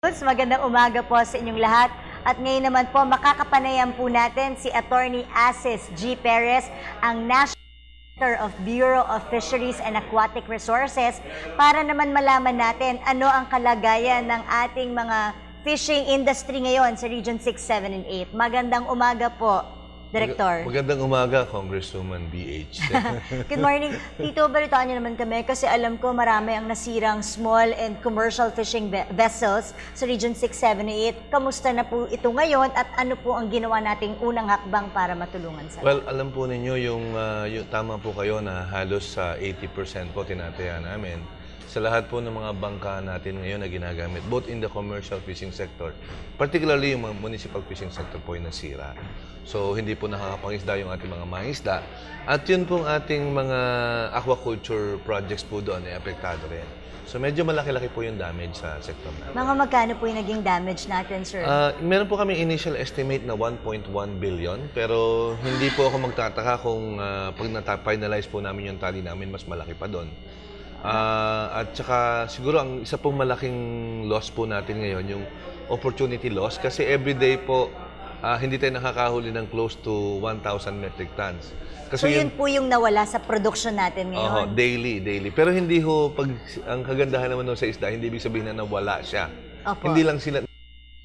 Magandang umaga po sa inyong lahat. At ngayon naman po, makakapanayan po natin si Attorney Asis G. Perez, ang National Director of Bureau of Fisheries and Aquatic Resources, para naman malaman natin ano ang kalagayan ng ating mga fishing industry ngayon sa Region 6, 7, and 8. Magandang umaga po, Director. Magandang umaga, Congresswoman BH. Good morning. Tito, balitaan niyo naman kami kasi alam ko marami ang nasirang small and commercial fishing vessels sa Region 6, 7, 8. Kamusta na po ito ngayon at ano po ang ginawa nating unang hakbang para matulungan sa Well, alam po ninyo yung tama po kayo na halos sa 80% po tinataya namin. Sa lahat po ng mga bangka natin ngayon na ginagamit, both in the commercial fishing sector, particularly yung mga municipal fishing sector po yung nasira. So, hindi po nakakapangisda yung ating mga mangisda. At yun pong ating mga aquaculture projects po doon ay apektado rin. So, medyo malaki-laki po yung damage sa sector natin. Mga magkano po yung naging damage natin, sir? Meron po kami initial estimate na 1.1 billion, pero hindi po ako magtataka kung pag na-finalize po namin yung tally namin, mas malaki pa doon. At saka siguro ang isa pong malaking loss po natin ngayon, yung opportunity loss, kasi everyday po hindi tayo nakakahuli ng close to 1,000 metric tons. Kasi so yun po yung nawala sa production natin ngayon? Daily. Pero hindi ho, ang kagandahan naman sa isda, hindi ibig sabihin na nawala siya. Opo. Hindi lang sila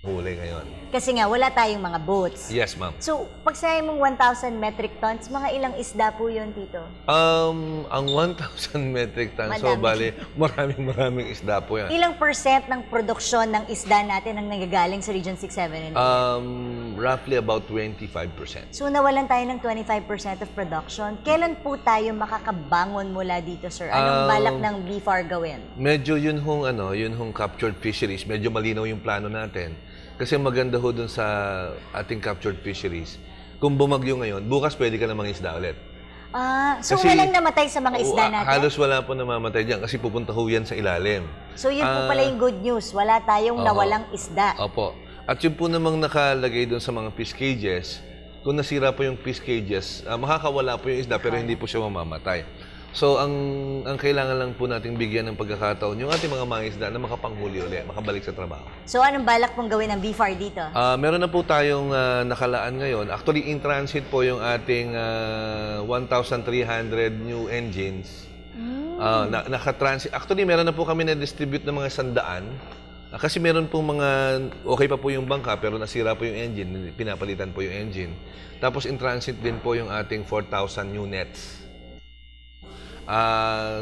huli ngayon. Kasi nga, wala tayong mga boats. Yes, ma'am. So, pag sinabi mong 1,000 metric tons, mga ilang isda po yun, Tito? Ang 1,000 metric tons, so bali, maraming isda po yan. Ilang percent ng produksyon ng isda natin ang nagagaling sa Region 6, 7, and 8? Roughly about 25%. So, nawalan tayo ng 25% of production. Kailan po tayo makakabangon mula dito, sir? Anong balak ng BFAR gawin? Medyo yun hong captured fisheries, medyo malinaw yung plano natin. Kasi maganda ho dun sa ating captured fisheries. Kung bumagyo ngayon, bukas pwede ka na mangisda ulit. So Kasi, walang namatay sa mga isda natin? Halos wala po namamatay dyan kasi pupunta ho yan sa ilalim. So yun po pala yung good news. Wala tayong nawalang isda. Opo. At yun po namang nakalagay dun sa mga fish cages, kung nasira po yung fish cages, makakawala po yung isda pero hindi po siya mamamatay. So, ang kailangan lang po nating bigyan ng pagkakataon yung ating mga mangisda na makapanghuli ulit, makabalik sa trabaho. So, anong balak pong gawin ng BFAR dito? Meron na po tayong nakalaan ngayon. Actually, in transit po yung ating 1,300 new engines. Naka-transit. Actually, meron na po kami na-distribute ng mga 100. Kasi meron pong mga, okay pa po yung bangka, pero nasira po yung engine, pinapalitan po yung engine. Tapos in transit din po yung ating 4,000 new nets.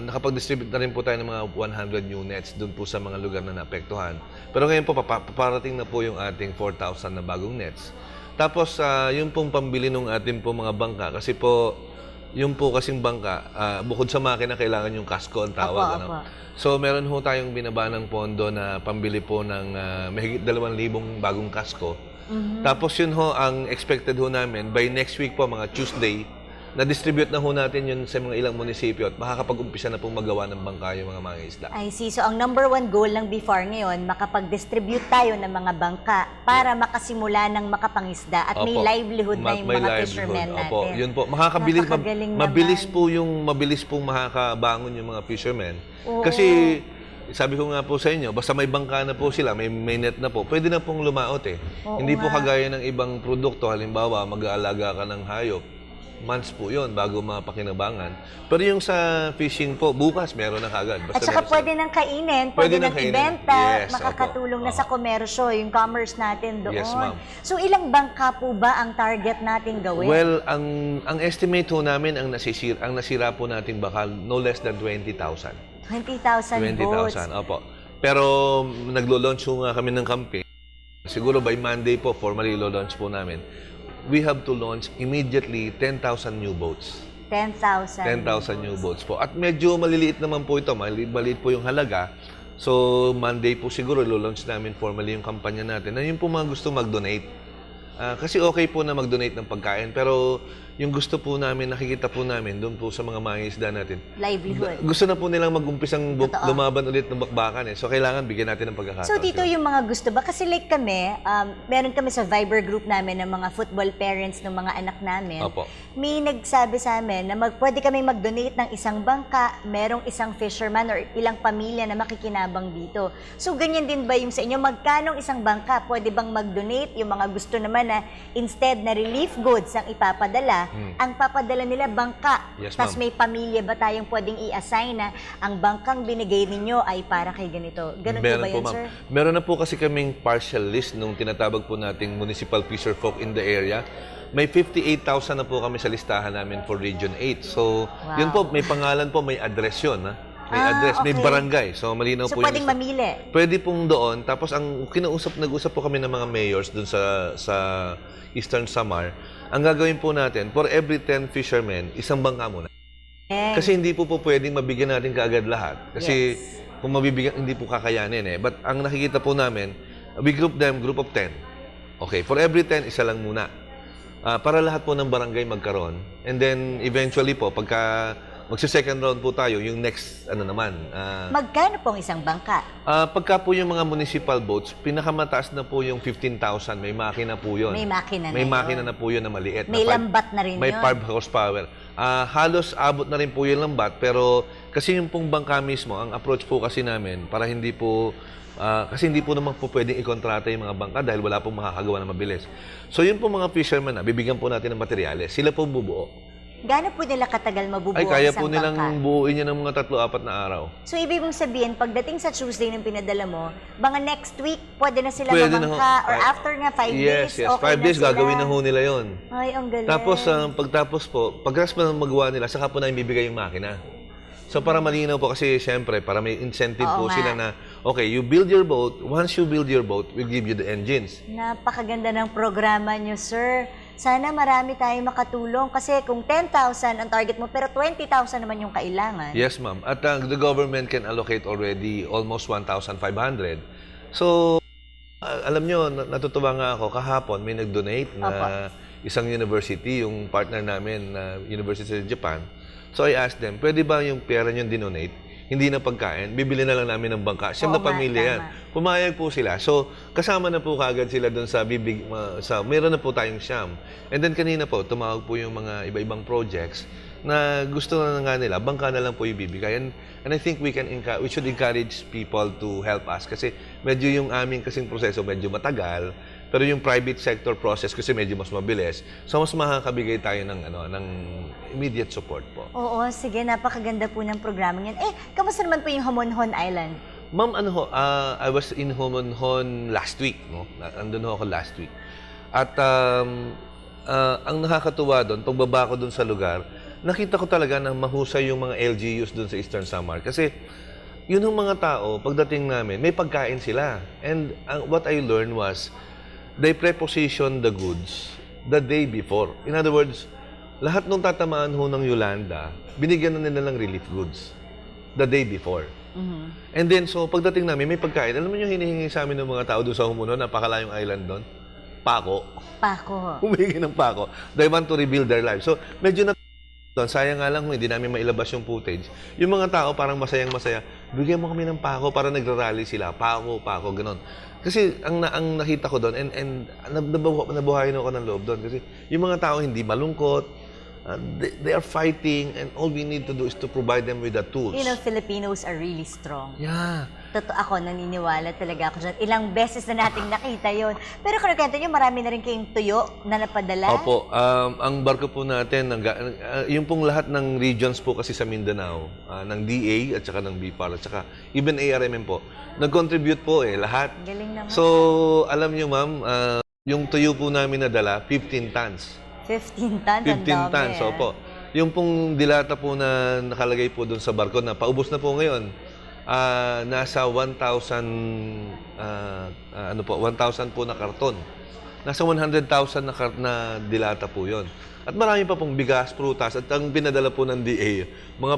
Nakapag-distribute na rin po tayo ng mga 100 units doon po sa mga lugar na naapektuhan. Pero ngayon po, paparating na po yung ating 4,000 na bagong nets. Tapos, yung pong pambili ng ating po mga bangka, kasi po, yung po kasing bangka, bukod sa makina, kailangan yung kasko ang tawag. Opo. So, meron ho tayong binaba ng pondo na pambili po ng mahigit 2,000 bagong kasko. Tapos yun ho, ang expected ho namin, by next week po, mga Tuesday, na-distribute na ho natin yun sa mga ilang munisipyo at makakapag-umpisa na pong magawa ng bangka yung mga mangisda. I see. So, ang number one goal ng BFAR ngayon, makapag-distribute tayo ng mga bangka para makasimula ng makapangisda at may livelihood na yung mga fishermen natin. Opo, yun po. Makakabilis, mabilis pong makakabangon yung mga fishermen. Oo. Kasi, sabi ko nga po sa inyo, basta may bangka na po sila, may net na po, pwede na pong lumaot eh. Oo Hindi po nga. kagaya ng ibang produkto, halimbawa, mag-aalaga ka ng hayop, months po yun bago mapakinabangan. Pero yung sa fishing po, bukas meron na kagad. At saka pwede nang kainin, pwede nang ibenta, Yes, makakatulong na sa komersyo, yung commerce natin doon. Yes, ma'am. So, ilang bangka po ba ang target natin gawin? Well, ang estimate ho namin, ang nasira po nating bakal, no less than 20,000. 20,000 boats. 20,000, opo. Pero naglo-launch ho nga kami ng campaign. Siguro by Monday po, formally lo-launch po namin. We have to launch immediately 10,000 new boats. 10,000. 10,000 new boats po. At medyo maliliit naman po ito. Maliit po yung halaga. So, Monday po siguro, lo-launch namin formally yung kampanya natin. Na yun po mga gusto mag-donate. Kasi okay po na mag-donate ng pagkain. Pero yung gusto po namin, nakikita po namin doon po sa mga mangingisda natin. Livelihood. Gusto na po nilang mag-umpisang Totoo. lumaban ulit ng bakbakan eh. So kailangan bigyan natin ng pagkakataon. So, Tito, sila. yung mga gusto ba? Kasi like kami, meron kami sa Viber group namin ng mga football parents ng mga anak namin. Opo. May nagsabi sa amin na pwede kami mag-donate ng isang bangka, merong isang fisherman or ilang pamilya na makikinabang dito. So, ganyan din ba yung sa inyo? Magkanong isang bangka? Pwede bang mag-donate? Yung mga gusto naman na instead na relief goods ang ipapadala, ang papadala nila bangka. Yes, Tapos ma'am. may pamilya ba tayong pwedeng i-assign na ang bangkang binigay ninyo ay para kay ganito? Ganun po ba yun, ma'am. sir? Meron na po kasi kaming partial list nung tinatawag po nating municipal fisher folk in the area. May 58,000 na po kami sa listahan namin for Region 8. So, Wow. yun po, may pangalan po, may address yun. Ha? May address, may okay. barangay. So, malinaw So, po pwedeng yung mamili. Pwede pong doon. Tapos, ang nag-usap po kami ng mga mayors doon sa Eastern Samar. Ang gagawin po natin, for every 10 fishermen, isang bangka muna. Kasi hindi po pwedeng mabigyan natin kaagad lahat. Kasi kung mabibigyan, hindi po kakayanin eh. But ang nakikita po namin, we group them, group of 10. Okay, for every 10, isa lang muna. Para lahat po ng barangay magkaroon. And then, eventually po, pagka magsi-second round po tayo, yung next, Magkano pong isang bangka? pagka po yung mga municipal boats, pinakamataas na po yung 15,000. May makina po yun. May makina na May yun. makina na po yun na maliit. May na lambat na rin May yun. 5 horsepower. Halos abot na rin po yung lambat, pero kasi yung pong bangka mismo, ang approach po kasi namin, para hindi po, kasi hindi po naman po pwedeng ikontrata yung mga bangka dahil wala pong makakagawa na mabilis. So yung po mga fishermen bibigyan po natin ng materyales, sila po bubuo. Gaano po nila katagal mabubuo Ay, kaya ang po isang nilang bangka? buuin yan ng mga 3-4 na araw. So, ibig mong sabihin, pagdating sa Tuesday ng pinadala mo, mga next week, pwede na sila Pwede na ho. mamangka? Or after nga 5 days, Yes. okay 5 days, na sila? gagawin na ho nila yon. Ay, ang galing. Tapos, pagtapos po, pagkas pa magawa nila, saka po na ibibigay yung makina. So, para malinaw po kasi, syempre, para may incentive Oo po nga. sila na, okay, you build your boat. Once you build your boat, we'll give you the engines. Napakaganda ng programa nyo, sir. Sana marami tayong makatulong kasi kung 10,000 ang target mo, pero 20,000 naman yung kailangan. Yes, ma'am. At the government can allocate already almost 1,500. So, alam nyo, natutuwa nga ako, kahapon may nag-donate na isang university, yung partner namin na University of Japan. So, I asked them, pwede ba yung pera nyo dinonate? Hindi na pagkain, bibili na lang namin ng bangka. Siyam na Oo nga, pamilya yan. tama. Pumayag po sila. So, kasama na po kaagad sila doon sa meron na po tayong siyam. And then kanina po, tumawag po yung mga iba-ibang projects na gusto na nga nila, bangka na lang po ibibigay. And I think we should encourage people to help us kasi medyo yung aming kasing proseso medyo matagal. Pero yung private sector process kasi medyo mas mabilis. So, mas makakabigay tayo ng immediate support po. Oo, sige, napakaganda po ng programa yan. Kamusta naman po yung Homonhon Island? Ma'am, I was in Homonhon last week. No? Andun ho ako last week. At ang nakakatuwa doon, pagbaba ko doon sa lugar, nakita ko talaga na mahusay yung mga LGUs doon sa Eastern Samar. Kasi yun yung mga tao, pagdating namin, may pagkain sila. And what I learned was, they preposition the goods the day before. In other words, lahat nung tatamaan ho ng Yolanda, binigyan na nila ng relief goods the day before. And then, so pagdating namin, may pagkain. Alam mo yung hinihingi sa amin ng mga tao doon sa Humuno, napakalayong island doon? Pako. Pako. Humingi ng pako. They want to rebuild their lives. So, medyo na doon, sayang nga lang hindi namin mailabas yung footage. Yung mga tao parang masayang-masaya, bigyan mo kami ng pako para nagrarally sila. Pako, ganon. Kasi ang nakita ko doon, and nabuhayin ako ng loob doon. Kasi yung mga tao hindi malungkot, they are fighting, and all we need to do is to provide them with the tools. You know, Filipinos are really strong. Yeah. Totoo ako, naniniwala talaga ako dyan. Ilang beses na nating nakita yon. Pero kung nakita nyo, marami na rin kayong tuyo na napadala. Opo, ang barko po natin, yung pong lahat ng regions po kasi sa Mindanao, ng DA at saka ng BIPAR at saka even ARMM po, nag-contribute po lahat. Galing naman. So, alam nyo ma'am, yung tuyo po namin nadala, 15 tons. 15 tons, 15 tons, opo. Yung pong dilata po na nakalagay po doon sa barko na paubos na po ngayon, nasa 1,000 po na karton. Nasa 100,000 na dilata po 'yon. At marami pa pong bigas, prutas at ang pinadala po ng DA, mga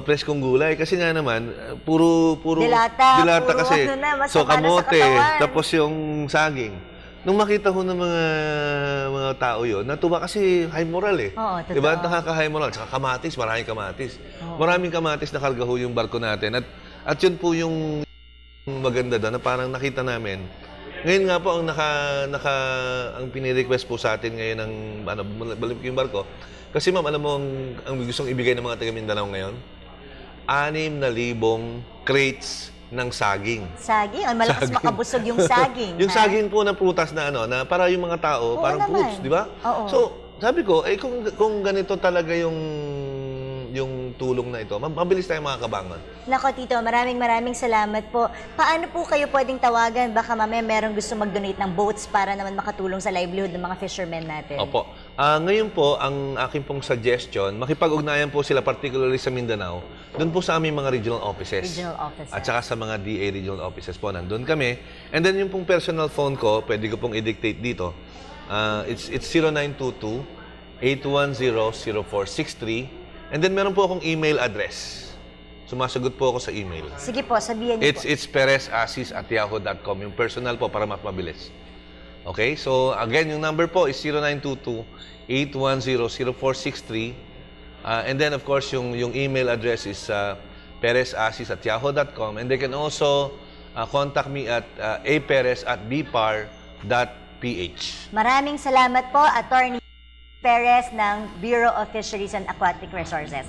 preskong gulay kasi nga naman puro Dilata, puro kasi. masama So na sa kamote, katawan. tapos yung saging. nung makita ko ng mga tao yon, natuwa kasi high moral eh. Oo, totoo. Diba? Nakaka-high moral. Tsaka kamatis, maraming kamatis. Oo. Maraming kamatis na karga ho yung barko natin. At yun po yung maganda doon na parang nakita namin. Ngayon nga po, ang pinirequest po sa atin ngayon ng balik yung barko. Kasi ma'am, alam mo ang gustong ibigay ng mga taga Mindanao ngayon? 6,000 crates ng saging. Saging? Ay, malakas Saging. makabusog yung saging. Yung ha? saging po ng prutas na na para yung mga tao, Oo parang naman. fruits, di ba? Oo. So, sabi ko, kung ganito talaga yung tulong na ito, mabilis tayo makakabangon. Nako, Tito, maraming salamat po. Paano po kayo pwedeng tawagan? Baka mamaya merong gusto mag-donate ng boats para naman makatulong sa livelihood ng mga fishermen natin. Opo. Ngayon po, ang aking pong suggestion, makipag-ugnayan po sila particularly sa Mindanao, doon po sa aming mga regional offices. Regional offices. At saka sa mga DA regional offices po, nandun kami. And then yung pong personal phone ko, pwede ko pong i-dictate dito. It's 0922-810-0463. And then meron po akong email address. Sumasagot po ako sa email. Sige po, sabihan niyo po. It's perezasis@yahoo.com. Yung personal po para mas mabilis. Okay? So, again, yung number po is 0922-810-0463. And then, of course, yung email address is perezasis@yahoo.com. And they can also contact me at aperez@bpar.ph. Maraming salamat po, Attorney Perez ng Bureau of Fisheries and Aquatic Resources.